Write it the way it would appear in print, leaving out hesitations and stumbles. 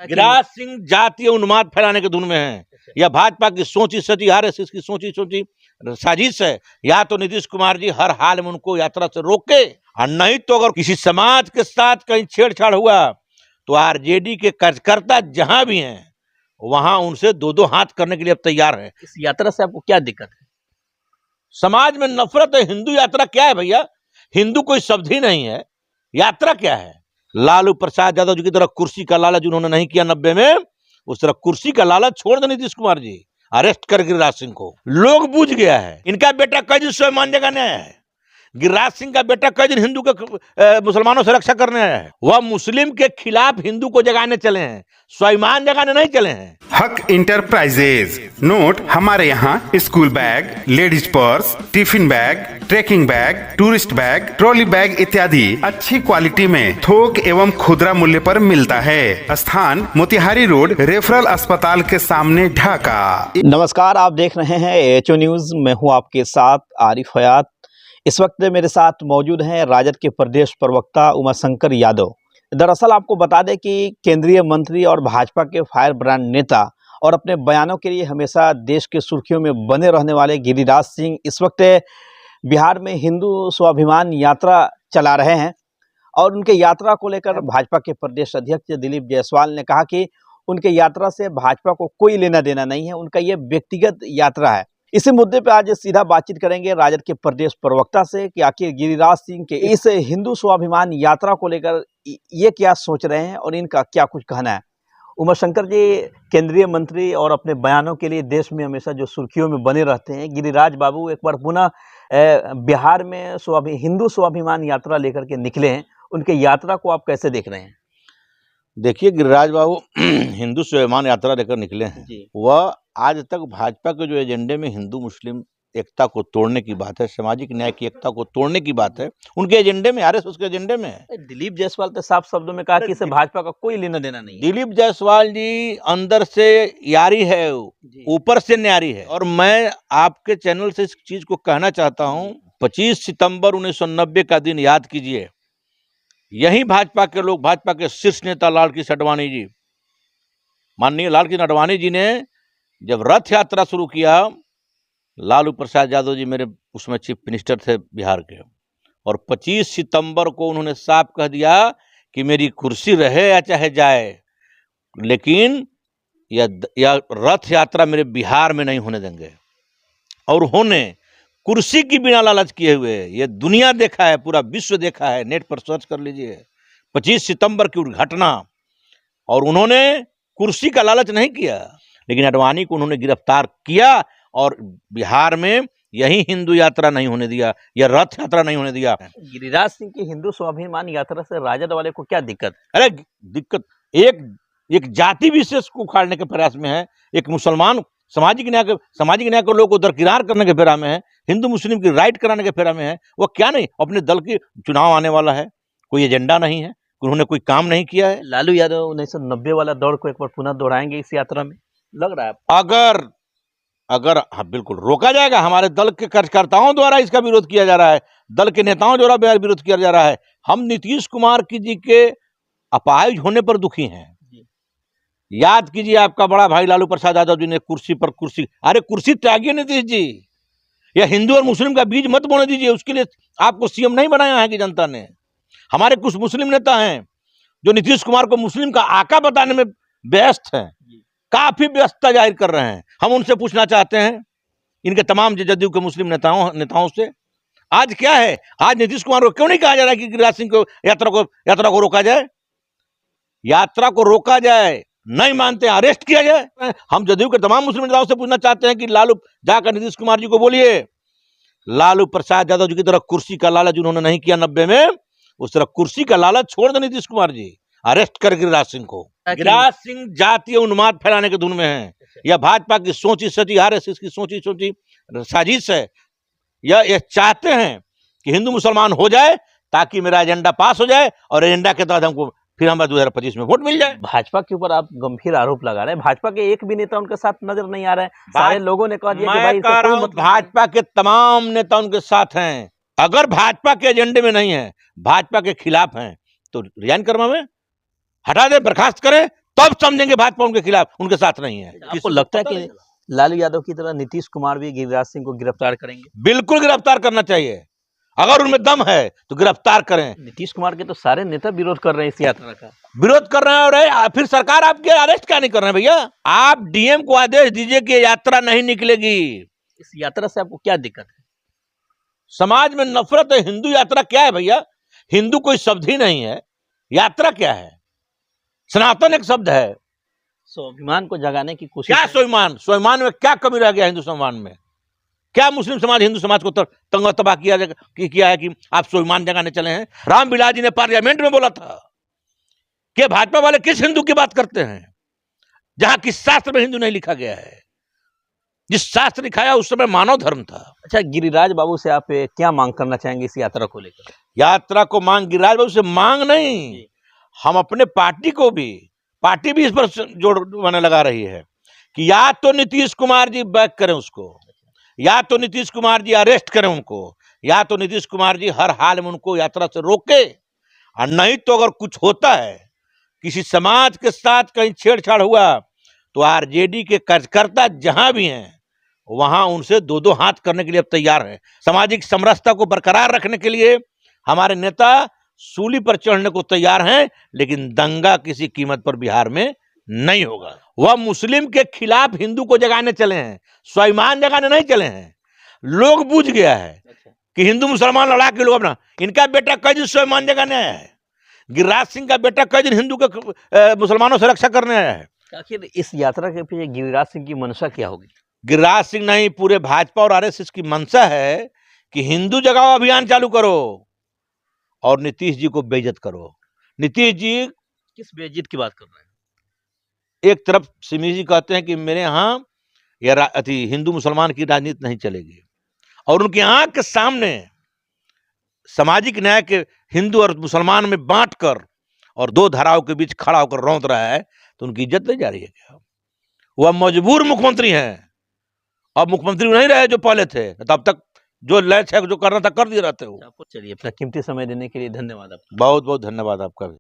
गिरिराज सिंह जातीय उन्माद फैलाने के धुन में है। या भाजपा की सोची सची आरएसएस की सोची सोची साजिश है। या तो नीतीश कुमार जी हर हाल में उनको यात्रा से रोके, और नहीं तो अगर किसी समाज के साथ कहीं छेड़छाड़ हुआ तो आरजेडी के कार्यकर्ता जहां भी हैं वहां उनसे दो दो हाथ करने के लिए अब तैयार है। इस यात्रा से आपको क्या दिक्कत है? समाज में नफरत है। हिंदू यात्रा क्या है भैया? हिंदू कोई शब्द ही नहीं है। यात्रा क्या है? लालू प्रसाद यादव जी की तरह कुर्सी का लालच उन्होंने नहीं किया 90 में, उस तरह कुर्सी का लालच छोड़ दे नीतीश कुमार जी, अरेस्ट कर गिरिराज सिंह को। लोग बूझ गया है। इनका बेटा कई दिन स्वाभिमान जगाने आया है। गिरिराज सिंह का बेटा कई दिन हिंदू के मुसलमानों से रक्षा करने आया है। वह मुस्लिम के खिलाफ हिंदू को जगाने चले हैं, स्वाभिमान जगाने नहीं चले हैं। हक इंटरप्राइजेज नोट, हमारे यहाँ school bag, ladies purse, tiffin bag, trekking bag, tourist bag, trolley bag इत्यादि अच्छी क्वालिटी में थोक एवं खुदरा मूल्य पर मिलता है। स्थान मोतिहारी रोड, रेफरल अस्पताल के सामने, ढाका। नमस्कार, आप देख रहे हैं एचओ न्यूज। मैं हूं आपके साथ आरिफ हयात। इस वक्त मेरे साथ मौजूद हैं राजद के प्रदेश प्रवक्ता उमाशंकर यादव। दरअसल आपको बता दें कि केंद्रीय मंत्री और भाजपा के फायर ब्रांड नेता और अपने बयानों के लिए हमेशा देश के सुर्खियों में बने रहने वाले गिरिराज सिंह इस वक्त बिहार में हिंदू स्वाभिमान यात्रा चला रहे हैं। और उनके यात्रा को लेकर भाजपा के प्रदेश अध्यक्ष दिलीप जायसवाल ने कहा कि उनके यात्रा से भाजपा को कोई लेना देना नहीं है, उनका ये व्यक्तिगत यात्रा है। इसी मुद्दे पे आज सीधा बातचीत करेंगे राजद के प्रदेश प्रवक्ता से कि आखिर गिरिराज सिंह के इस हिंदू स्वाभिमान यात्रा को लेकर ये क्या सोच रहे हैं और इनका क्या कुछ कहना है। उमाशंकर जी, केंद्रीय मंत्री और अपने बयानों के लिए देश में हमेशा जो सुर्खियों में बने रहते हैं, गिरिराज बाबू एक बार पुनः बिहार में हिंदू स्वाभिमान यात्रा लेकर के निकले हैं। उनके यात्रा को आप कैसे देख रहे हैं? देखिए, गिरिराज बाबू हिंदू स्वाभिमान यात्रा लेकर निकले हैं। वह आज तक भाजपा के जो एजेंडे में हिंदू मुस्लिम एकता को तोड़ने की बात है, सामाजिक न्याय की एकता को तोड़ने की बात है, उनके एजेंडे में, आरएसएस के एजेंडे में है। दिलीप जायसवाल तो साफ शब्दों में कहा कि इसे भाजपा का कोई लेना देना नहीं है। दिलीप जायसवाल जी अंदर से यारी है, ऊपर से न्यारी है। और मैं आपके चैनल से इस चीज को कहना चाहता हूं, 25 सितंबर 1990 का दिन याद कीजिए। यही भाजपा के लोग, भाजपा के शीर्ष नेता लालकृष्ण आडवाणी जी, माननीय लालकृष्ण आडवाणी जी ने जब रथ यात्रा शुरू किया, लालू प्रसाद यादव जी मेरे उसमें चीफ मिनिस्टर थे बिहार के, और 25 सितंबर को उन्होंने साफ कह दिया कि मेरी कुर्सी रहे या चाहे जाए, लेकिन यह रथ यात्रा मेरे बिहार में नहीं होने देंगे। और उन्होंने कुर्सी की बिना लालच किए हुए, ये दुनिया देखा है, पूरा विश्व देखा है, नेट पर सर्च कर लीजिए 25 सितंबर की घटना। और उन्होंने कुर्सी का लालच नहीं किया, लेकिन आडवाणी को उन्होंने गिरफ्तार किया और बिहार में यही हिंदू यात्रा नहीं होने दिया, यह रथ यात्रा नहीं होने दिया। गिरिराज सिंह की हिंदू स्वाभिमान यात्रा से राजद वाले को क्या दिक्कत? अरे दिक्कत एक जाति विशेष को उखाड़ने के प्रयास में है, एक मुसलमान सामाजिक न्याय को लोग को दरकिनार करने के फेरा में है, हिंदू मुस्लिम की राइट कराने के फेरा में है। वो क्या नहीं, अपने दल की चुनाव आने वाला है, कोई एजेंडा नहीं है, उन्होंने कोई काम नहीं किया है। लालू यादव 1990 वाला दौर को एक बार पुनः दोहराएंगे इस यात्रा में, लग रहा है? अगर हाँ बिल्कुल रोका जाएगा। हमारे दल के कार्यकर्ताओं द्वारा इसका विरोध किया जा रहा है, दल के नेताओं द्वारा विरोध किया जा रहा है। हम नीतीश कुमार जी के अपाहिज होने पर दुखी हैं। याद कीजिए, आपका बड़ा भाई लालू प्रसाद यादव जी ने कुर्सी पर कुर्सी, अरे कुर्सी त्यागिए नीतीश जी, या हिंदू और मुस्लिम का बीज मत बोने दीजिए। उसके लिए आपको सीएम नहीं बनाया है कि जनता ने। हमारे कुछ मुस्लिम नेता हैं जो नीतीश कुमार को मुस्लिम का आका बताने में व्यस्त हैं, काफी व्यस्तता जाहिर कर रहे हैं। हम उनसे पूछना चाहते हैं, इनके तमाम जदयू के मुस्लिम नेताओं से, आज क्या है? आज नीतीश कुमार को क्यों नहीं कहा जा रहा है कि गिरिराज सिंह को यात्रा को रोका जाए? यात्रा को रोका जाए, नहीं मानते अरेस्ट किया जाए। हम जदयू के तमाम मुस्लिम नेताओं से पूछना चाहते हैं कि लालू जाकर नीतीश कुमार जी को बोलिए, लालू प्रसाद यादव जी की तरह कुर्सी का लालच उन्होंने नहीं किया 90 में, उस तरह कुर्सी का लालच छोड़ दे नीतीश कुमार जी, अरेस्ट कर गिरिराज सिंह को। गिरिराज सिंह जातीय उन्माद फैलाने के धुन में है। यह भाजपा की सोची सची आरएसएस की सोची सोची साजिश है। यह चाहते हैं कि हिंदू मुसलमान हो जाए ताकि मेरा एजेंडा पास हो जाए और एजेंडा के तहत हमको फिर हमें 2025 में वोट मिल जाए। भाजपा के ऊपर आप गंभीर आरोप लगा रहे हैं, भाजपा के एक भी नेता उनके साथ नजर नहीं आ रहे हैं। सारे लोगों ने कहा कि भाई भाजपा के तमाम नेता उनके साथ हैं। अगर भाजपा के एजेंडे में नहीं है, भाजपा के खिलाफ हैं, तो रिजाइन करवा में हटा दे, बर्खास्त करें, तब समझेंगे भाजपा उनके खिलाफ, उनके साथ नहीं है। आपको लगता है कि लालू यादव की तरह नीतीश कुमार भी गिरिराज सिंह को गिरफ्तार करेंगे? बिल्कुल गिरफ्तार करना चाहिए, अगर उनमें दम है तो गिरफ्तार करें। नीतीश कुमार के तो सारे नेता विरोध कर रहे हैं इस यात्रा का। विरोध कर रहे हैं, और फिर सरकार आपके अरेस्ट क्या नहीं कर रहे हैं भैया? आप डीएम को आदेश दीजिए कि यात्रा नहीं निकलेगी। इस यात्रा से आपको क्या दिक्कत है? समाज में नफरत है। हिंदू यात्रा क्या है भैया? हिंदू कोई शब्द ही नहीं है, यात्रा क्या है? सनातन एक शब्द है। स्वाभिमान को जगाने की कोशिश क्या है। स्वाभिमान? स्वाभिमान में क्या कमी रह गया हिंदू स्वाभिमान में? क्या मुस्लिम समाज हिंदू समाज को तंग तबाह किया है कि आप स्वाभिमान जगाने चले हैं? रामविलास जी ने पार्लियामेंट में बोला था कि भाजपा वाले किस हिंदू की बात करते हैं, जहां किस शास्त्र में हिंदू नहीं लिखा गया है। जिस शास्त्र लिखाया उस समय मानव धर्म था। अच्छा, गिरिराज बाबू से आप क्या मांग करना चाहेंगे इस यात्रा को लेकर? यात्रा को मांग गिरिराज बाबू से मांग नहीं, हम अपने पार्टी भी इस पर जोड़ बने लगा रही है कि या तो नीतीश कुमार जी बैक करें उसको, या तो नीतीश कुमार जी अरेस्ट करें उनको, या तो नीतीश कुमार जी हर हाल में उनको यात्रा से रोके। और नहीं तो अगर कुछ होता है, किसी समाज के साथ कहीं छेड़छाड़ हुआ, तो आरजेडी के कार्यकर्ता जहां भी हैं वहां उनसे दो दो हाथ करने के लिए अब तैयार हैं। सामाजिक समरसता को बरकरार रखने के लिए हमारे नेता सूली पर चढ़ने को तैयार हैं, लेकिन दंगा किसी कीमत पर बिहार में नहीं होगा। वह मुस्लिम के खिलाफ हिंदू को जगाने चले हैं, स्वाभिमान जगाने नहीं चले हैं। लोग बूझ गया है कि हिंदू मुसलमान लड़ा के लोग अपना, इनका बेटा कई दिन स्वाभिमान जगाने आया है, गिरिराज सिंह का बेटा कई दिन हिंदू के मुसलमानों से रक्षा करने आया है। आखिर इस यात्रा के पीछे गिरिराज सिंह की मंशा क्या होगी? गिरिराज सिंह नहीं, पूरे भाजपा और आरएसएस की मंशा है कि हिंदू जगाओ अभियान चालू करो और नीतीश जी को बेइज्जत करो। नीतीश जी किस बेइज्जत की बात कर रहे हैं? एक तरफ सिमी जी कहते हैं कि मेरे यहाँ हिंदू मुसलमान की राजनीति नहीं चलेगी, और उनकी आंख के सामने सामाजिक न्याय के हिंदू और मुसलमान में बांट कर और दो धाराओं के बीच खड़ा होकर रौंद रहा है, तो उनकी इज्जत नहीं जा रही है क्या? वह मजबूर मुख्यमंत्री हैं, अब मुख्यमंत्री नहीं रहे जो पहले थे। तब तक जो लय है जो करना था कर दिए रहते हो। चलिए, अपना कीमती समय देने के लिए धन्यवाद आपका। बहुत बहुत धन्यवाद आपका भी।